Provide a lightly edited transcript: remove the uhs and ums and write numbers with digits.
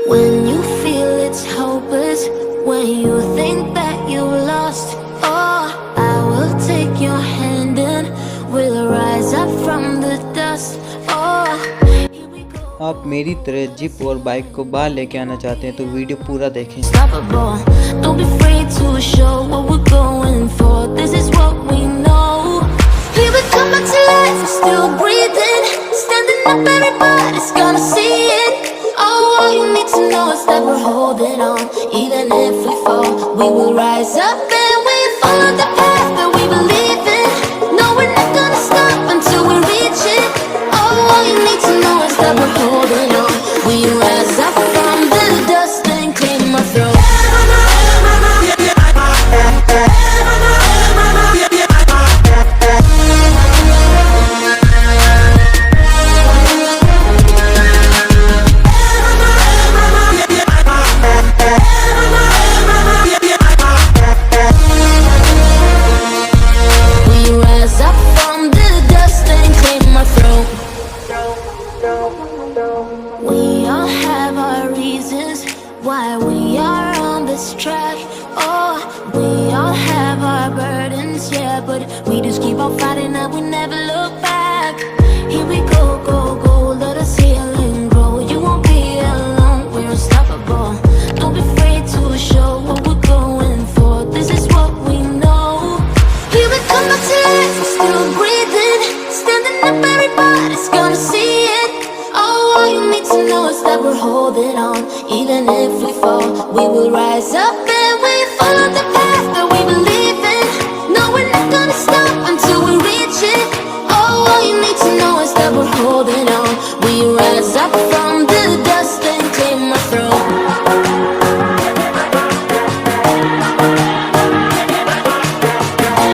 When you feel it's hopeless, when you think that you lost, oh, I will take your hand and we'll rise up from the dust. Oh, here we go. आप मेरी तरह zip और bike को बाहर लेके आना चाहते हैं तो वीडियो पूरा देखें। Unstoppable. Don't be afraid to show what we're going for. This is what we know. Here we come back to life, we're still breathing, standing up, everybody's gonna see it. Oh, all you need to know is that we're holding on. Even if we fall, we will rise up and we follow the path that we believe in. No, we're not gonna stop until we reach it. Oh, all you need to know is that we're holding on. We rise up from the dust and clean my throat. We all have our reasons why we are on this track. Oh, we all have our burdens, yeah, but we just keep on fighting and we never look back. Here we go, go, go, let us heal and grow. You won't be alone, we're unstoppable. Don't be afraid to show what we're going for. This is what we know. Here we come back to life, we're still breathing, standing up, everybody's gonna see it. Oh, all you need to know is that we're holding on. Even if we fall, we will rise up and we follow the path.